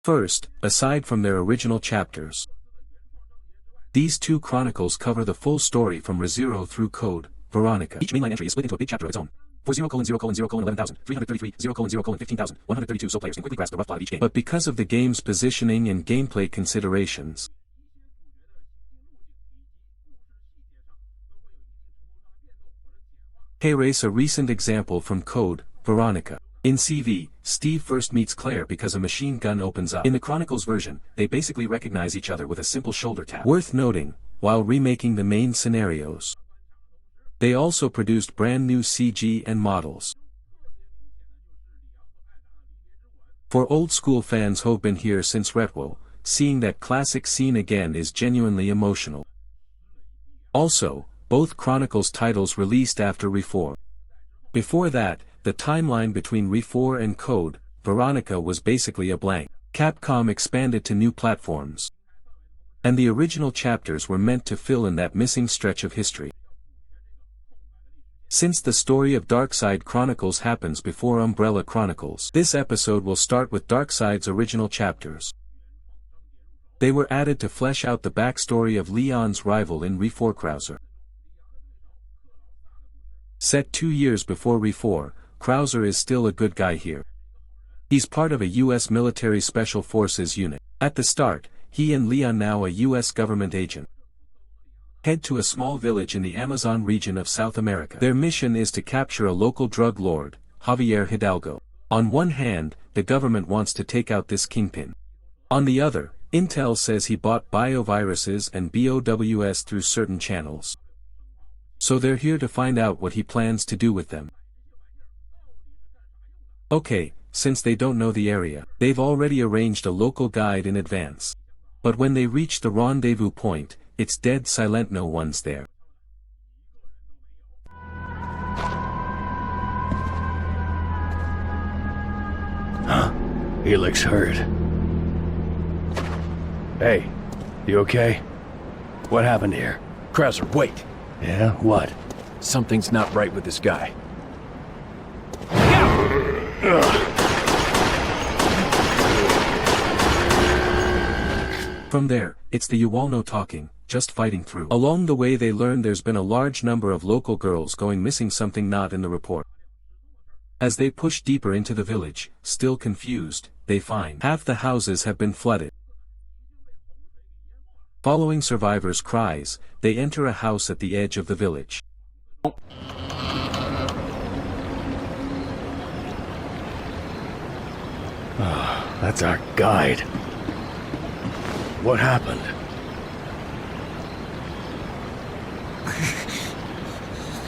First, aside from their original chapters, these two chronicles cover the full story from ReZero through Code, Veronica. Each mainline entry is split into a big chapter of its own. For 0:0:0:11,333, 0:0:15,132 so players can quickly grasp the rough plot of each game. But because of the game's positioning and gameplay considerations, Here's a recent example from Code, Veronica. In CV, Steve first meets Claire because a machine gun opens up. In the Chronicles version, they basically recognize each other with a simple shoulder tap. Worth noting, while remaking the main scenarios, they also produced brand new CG and models. For old school fans who've been here since Retro, seeing that classic scene again is genuinely emotional. Also, both Chronicles titles released after RE4. Before that, the timeline between RE4 and Code, Veronica was basically a blank. Capcom expanded to new platforms, and the original chapters were meant to fill in that missing stretch of history. Since the story of Darkside Chronicles happens before Umbrella Chronicles, this episode will start with Darkside's original chapters. They were added to flesh out the backstory of Leon's rival in RE4 Krauser. Set 2 years before RE4, Krauser is still a good guy here. He's part of a U.S. military special forces unit. At the start, he and Leon, now a U.S. government agent, head to a small village in the Amazon region of South America. Their mission is to capture a local drug lord, Javier Hidalgo. On one hand, the government wants to take out this kingpin. On the other, Intel says he bought bioviruses and B.O.Ws through certain channels. So they're here to find out what he plans to do with them. Okay, since they don't know the area, they've already arranged a local guide in advance. But when they reach the rendezvous point, it's dead silent, no one's there. Huh? He looks hurt. Hey, you okay? What happened here? Krauser, wait! Yeah, what? Something's not right with this guy. From there, it's the you all know talking, just fighting through. Along the way they learn there's been a large number of local girls going missing, something not in the report. As they push deeper into the village, still confused, they find half the houses have been flooded. Following survivors' cries, they enter a house at the edge of the village. That's our guide. What happened?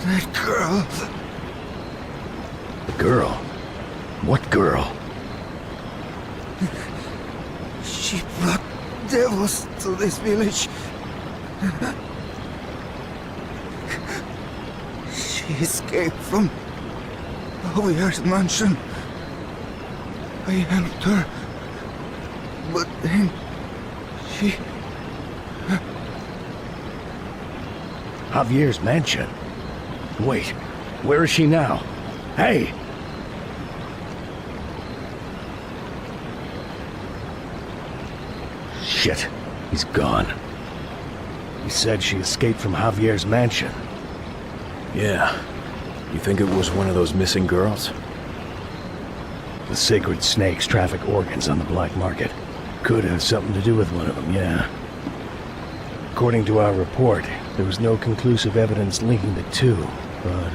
That girl. The girl? What girl? She brought devils to this village. She escaped from Javier's mansion. I helped her, but then she... Javier's mansion? Wait, where is she now? Hey! Shit, he's gone. He said she escaped from Javier's mansion. Yeah. You think it was one of those missing girls? The sacred snakes traffic organs on the black market. Could have something to do with one of them, yeah. According to our report, there was no conclusive evidence linking the two, but,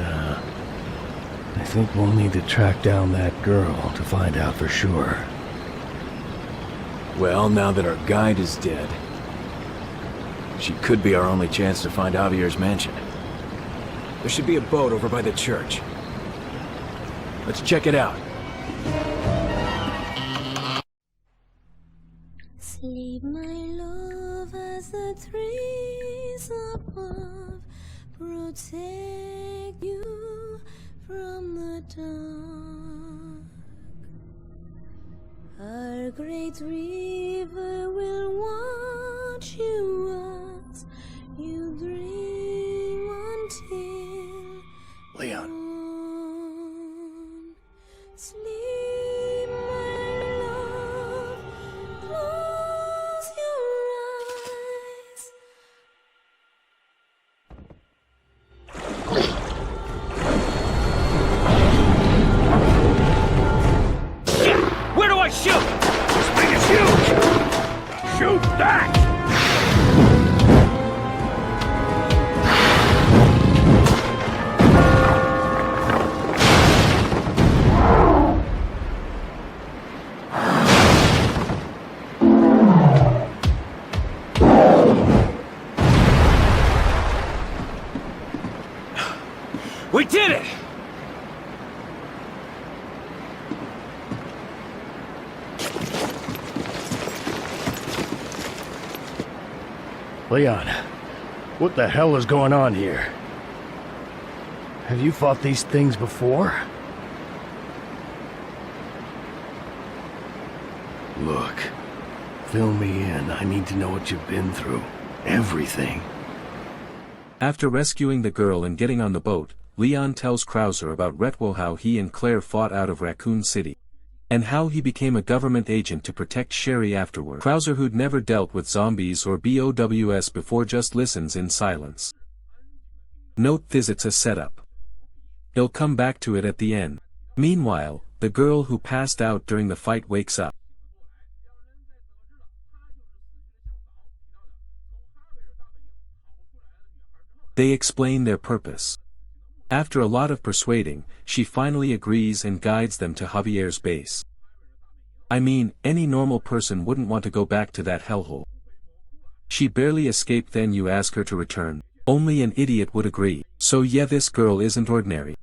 I think we'll need to track down that girl to find out for sure. Well, now that our guide is dead, she could be our only chance to find Javier's mansion. There should be a boat over by the church. Let's check it out. Sleep, my love, as the trees above protect you from the dark. Our great river will watch you as you dream until Leon. dawn. Sleep, my love, I shoot? This thing is huge! Shoot back! We did it! Leon, what the hell is going on here? Have you fought these things before? Look, fill me in. I need to know what you've been through. Everything. After rescuing the girl and getting on the boat, Leon tells Krauser about Retwo, how he and Claire fought out of Raccoon City. And how he became a government agent to protect Sherry afterward. Krauser, who'd never dealt with zombies or B.O.W.s before, just listens in silence. Note this: it's a setup. He'll come back to it at the end. Meanwhile, the girl who passed out during the fight wakes up. They explain their purpose. After a lot of persuading, she finally agrees and guides them to Javier's base. I mean, any normal person wouldn't want to go back to that hellhole. She barely escaped, then you ask her to return. Only an idiot would agree. So yeah, this girl isn't ordinary.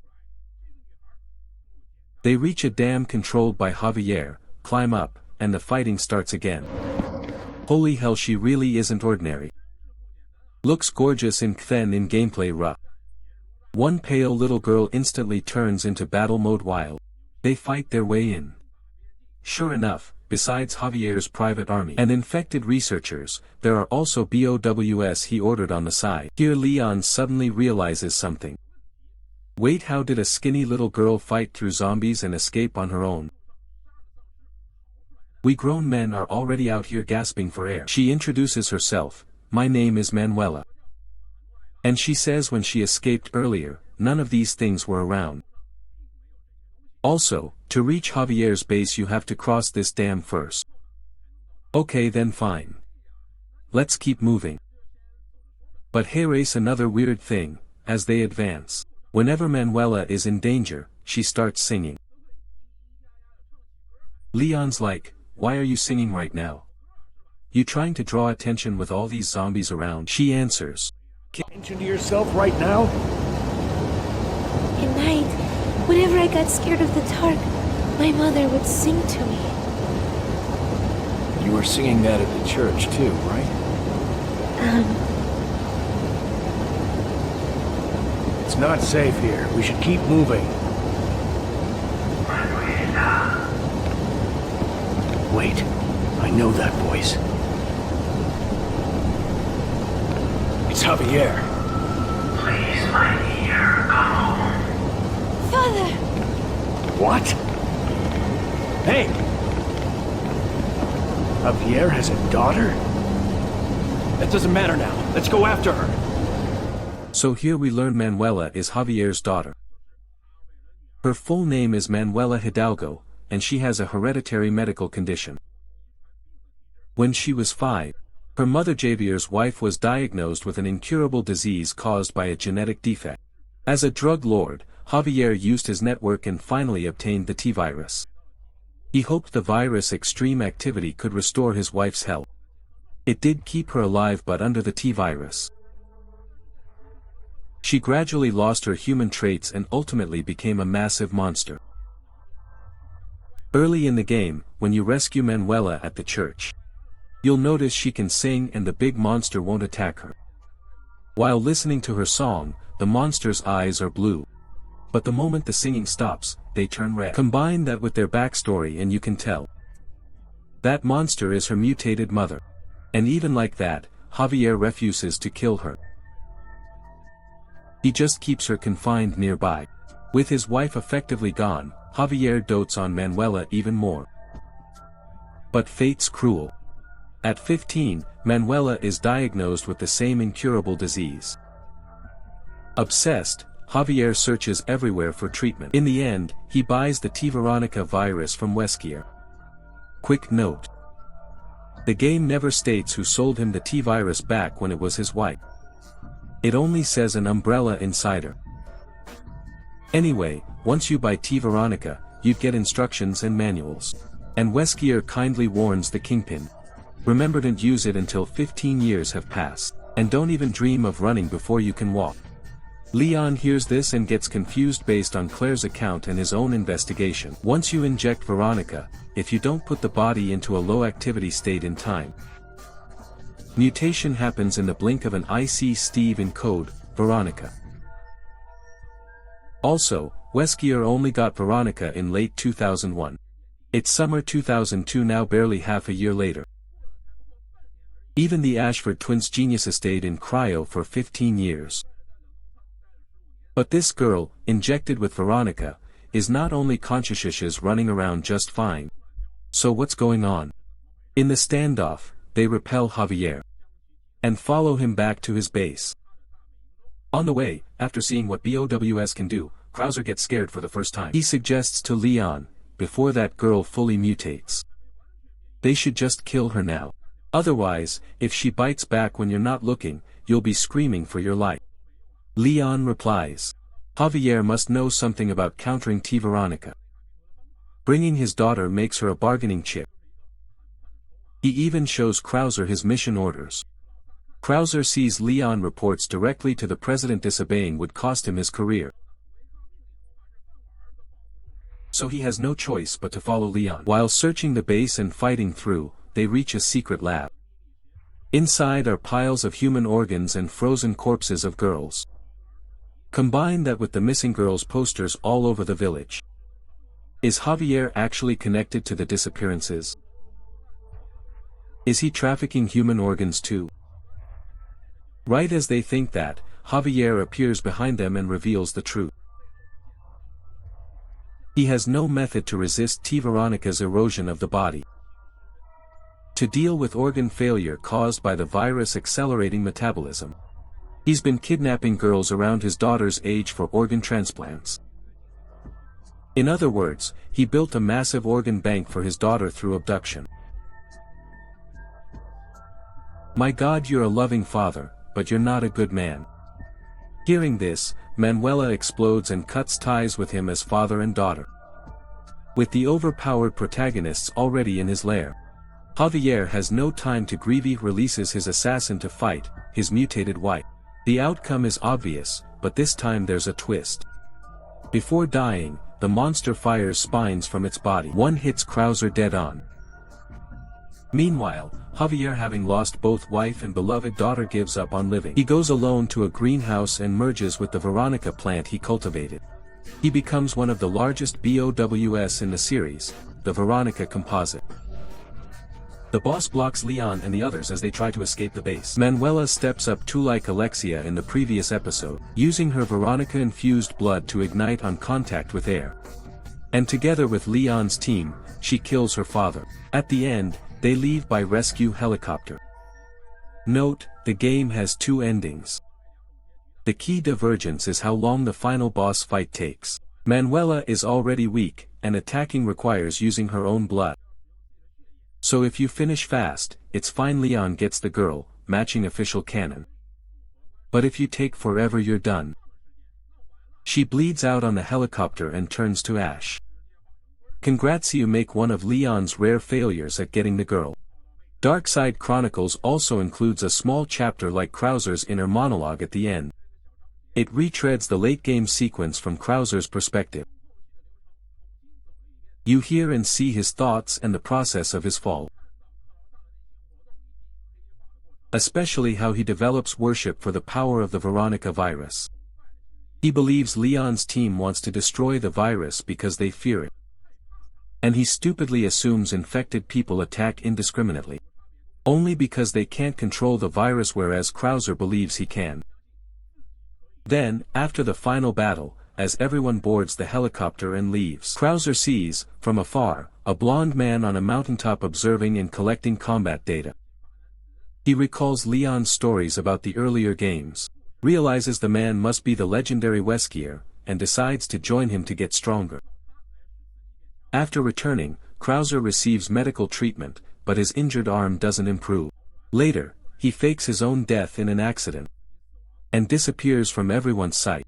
They reach a dam controlled by Javier, climb up, and the fighting starts again. Holy hell, she really isn't ordinary. Looks gorgeous in Kven in gameplay rough. One pale little girl instantly turns into battle mode while they fight their way in. Sure enough, besides Javier's private army and infected researchers, there are also B.O.W.s he ordered on the side. Here Leon suddenly realizes something. Wait, how did a skinny little girl fight through zombies and escape on her own? We grown men are already out here gasping for air. She introduces herself. My name is Manuela. And she says when she escaped earlier, none of these things were around. Also, to reach Javier's base you have to cross this dam first. Okay then, fine. Let's keep moving. But here's another weird thing: as they advance, whenever Manuela is in danger, she starts singing. Leon's like, why are you singing right now? You trying to draw attention with all these zombies around? She answers. Attention to yourself right now? At night, whenever I got scared of the dark, my mother would sing to me. You were singing that at the church too, right? It's not safe here. We should keep moving. Wait, I know that voice. It's Javier. Please, my dear, come home. Father! What? Hey! Javier has a daughter? That doesn't matter now. Let's go after her. So here we learn Manuela is Javier's daughter. Her full name is Manuela Hidalgo, and she has a hereditary medical condition. When she was 5, her mother Javier's wife was diagnosed with an incurable disease caused by a genetic defect. As a drug lord, Javier used his network and finally obtained the T-virus. He hoped the virus' extreme activity could restore his wife's health. It did keep her alive, but under the T-virus, she gradually lost her human traits and ultimately became a massive monster. Early in the game, when you rescue Manuela at the church, you'll notice she can sing and the big monster won't attack her. While listening to her song, the monster's eyes are blue. But the moment the singing stops, they turn red. Combine that with their backstory and you can tell that monster is her mutated mother. And even like that, Javier refuses to kill her. He just keeps her confined nearby. With his wife effectively gone, Javier dotes on Manuela even more. But fate's cruel. At 15, Manuela is diagnosed with the same incurable disease. Obsessed, Javier searches everywhere for treatment. In the end, he buys the T-Veronica virus from Wesker. Quick note. The game never states who sold him the T-virus back when it was his wife. It only says an Umbrella insider. Anyway, once you buy T-Veronica, you'd get instructions and manuals. And Wesker kindly warns the Kingpin. Remember, don't use it until 15 years have passed. And don't even dream of running before you can walk. Leon hears this and gets confused based on Claire's account and his own investigation. Once you inject Veronica, if you don't put the body into a low-activity state in time, mutation happens in the blink of an eye. See Steve in code, Veronica. Also, Wesker only got Veronica in late 2001. It's summer 2002 now, barely half a year later. Even the Ashford twins' geniuses stayed in cryo for 15 years. But this girl, injected with Veronica, is not only conscious, running around just fine. So what's going on? In the standoff, they repel Javier and follow him back to his base. On the way, after seeing what B.O.W. can do, Krauser gets scared for the first time. He suggests to Leon, before that girl fully mutates, they should just kill her now. Otherwise, if she bites back when you're not looking, you'll be screaming for your life. Leon replies. Javier must know something about countering T-Veronica. Bringing his daughter makes her a bargaining chip. He even shows Krauser his mission orders. Krauser sees Leon reports directly to the president. Disobeying would cost him his career. So he has no choice but to follow Leon. While searching the base and fighting through, they reach a secret lab. Inside are piles of human organs and frozen corpses of girls. Combine that with the missing girls posters all over the village. Is Javier actually connected to the disappearances? Is he trafficking human organs too? Right as they think that, Javier appears behind them and reveals the truth. He has no method to resist T-Veronica's erosion of the body. To deal with organ failure caused by the virus accelerating metabolism, he's been kidnapping girls around his daughter's age for organ transplants. In other words, he built a massive organ bank for his daughter through abduction. My God, you're a loving father, but you're not a good man. Hearing this, Manuela explodes and cuts ties with him as father and daughter. With the overpowered protagonists already in his lair, Javier has no time to grieve. He releases his assassin to fight his mutated wife. The outcome is obvious, but this time there's a twist. Before dying, the monster fires spines from its body. One hits Krauser dead on. Meanwhile, Javier, having lost both wife and beloved daughter, gives up on living. He goes alone to a greenhouse and merges with the Veronica plant he cultivated. He becomes one of the largest B.O.Ws in the series, the Veronica Composite. The boss blocks Leon and the others as they try to escape the base. Manuela steps up too, like Alexia in the previous episode, using her Veronica-infused blood to ignite on contact with air. And together with Leon's team, she kills her father. At the end, they leave by rescue helicopter. Note, the game has two endings. The key divergence is how long the final boss fight takes. Manuela is already weak, and attacking requires using her own blood. So if you finish fast, it's fine. Leon gets the girl, matching official canon. But if you take forever, you're done. She bleeds out on the helicopter and turns to ash. Congrats, you make one of Leon's rare failures at getting the girl. Darkside Chronicles also includes a small chapter like Krauser's inner monologue at the end. It retreads the late-game sequence from Krauser's perspective. You hear and see his thoughts and the process of his fall. Especially how he develops worship for the power of the Veronica virus. He believes Leon's team wants to destroy the virus because they fear it. And he stupidly assumes infected people attack indiscriminately. Only because they can't control the virus, whereas Krauser believes he can. Then, after the final battle, as everyone boards the helicopter and leaves, Krauser sees, from afar, a blond man on a mountaintop observing and collecting combat data. He recalls Leon's stories about the earlier games, realizes the man must be the legendary Wesker, and decides to join him to get stronger. After returning, Krauser receives medical treatment, but his injured arm doesn't improve. Later, he fakes his own death in an accident and disappears from everyone's sight.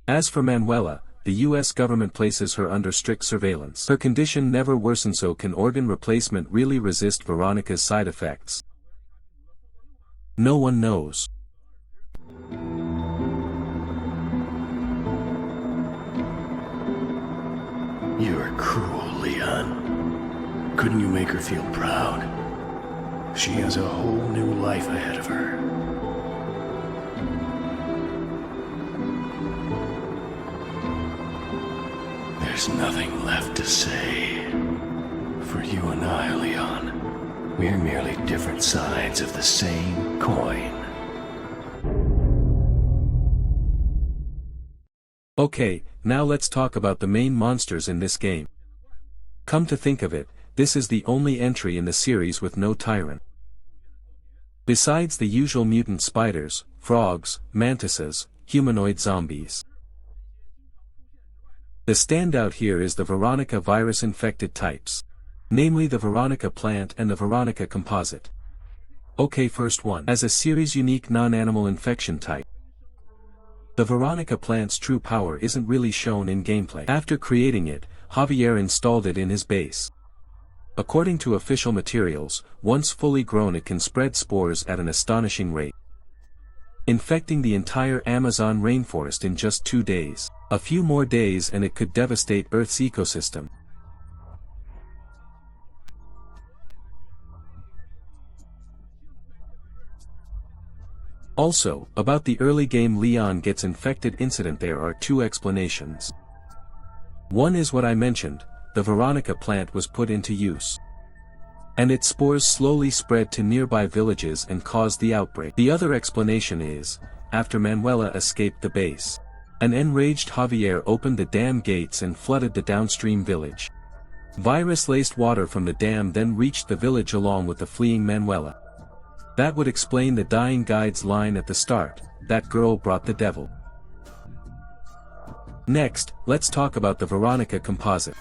As for Manuela, the US government places her under strict surveillance. Her condition never worsens, so can organ replacement really resist Veronica's side effects? No one knows. You're cruel, Leon. Couldn't you make her feel proud? She has a whole new life ahead of her. There's nothing left to say. For you and I, Leon, we're merely different sides of the same coin. Okay, now let's talk about the main monsters in this game. Come to think of it, this is the only entry in the series with no tyrant. Besides the usual mutant spiders, frogs, mantises, humanoid zombies. The standout here is the Veronica virus-infected types. Namely the Veronica Plant and the Veronica Composite. Okay, first one. As a series-unique non-animal infection type. The Veronica Plant's true power isn't really shown in gameplay. After creating it, Javier installed it in his base. According to official materials, once fully grown it can spread spores at an astonishing rate, infecting the entire Amazon rainforest in just 2 days. A few more days and it could devastate Earth's ecosystem. Also, about the early game Leon gets infected incident, there are 2 explanations. One is what I mentioned, the Veronica plant was put into use, and its spores slowly spread to nearby villages and caused the outbreak. The other explanation is, after Manuela escaped the base, an enraged Javier opened the dam gates and flooded the downstream village. Virus-laced water from the dam then reached the village along with the fleeing Manuela. That would explain the dying guide's line at the start, "That girl brought the devil." Next, let's talk about the Veronica Composite.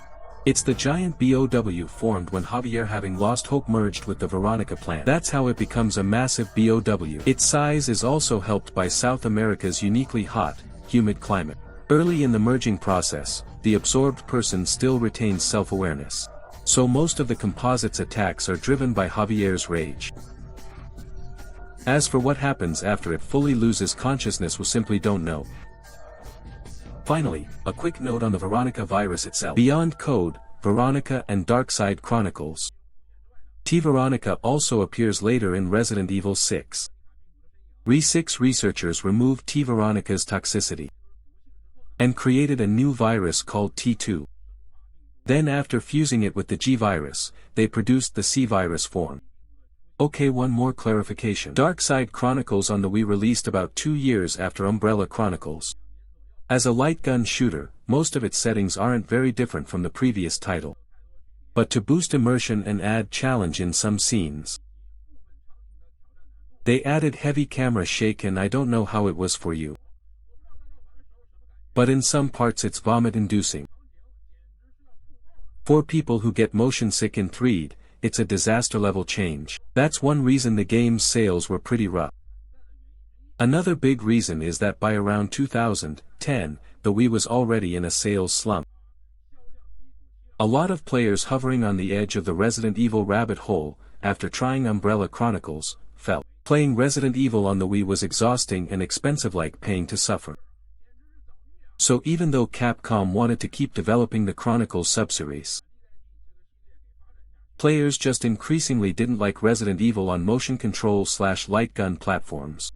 It's the giant B.O.W. formed when Javier, having lost hope, merged with the Veronica plant. That's how it becomes a massive B.O.W. Its size is also helped by South America's uniquely hot, humid climate. Early in the merging process, the absorbed person still retains self-awareness. So most of the composite's attacks are driven by Javier's rage. As for what happens after it fully loses consciousness, we simply don't know. Finally, a quick note on the Veronica virus itself. Beyond code, Veronica and Darkside Chronicles. T-Veronica also appears later in Resident Evil 6. Re6 researchers removed T-Veronica's toxicity and created a new virus called T2. Then after fusing it with the G virus, they produced the C virus form. Okay, one more clarification. Darkside Chronicles on the Wii released about 2 years after Umbrella Chronicles. As a light gun shooter, most of its settings aren't very different from the previous title. But to boost immersion and add challenge in some scenes, they added heavy camera shake, and I don't know how it was for you, but in some parts it's vomit-inducing. For people who get motion sick in 3D, it's a disaster level change. That's one reason the game's sales were pretty rough. Another big reason is that by around 2010, the Wii was already in a sales slump. A lot of players hovering on the edge of the Resident Evil rabbit hole, after trying Umbrella Chronicles, felt playing Resident Evil on the Wii was exhausting and expensive, like paying to suffer. So even though Capcom wanted to keep developing the Chronicles subseries, players just increasingly didn't like Resident Evil on motion control/light gun platforms.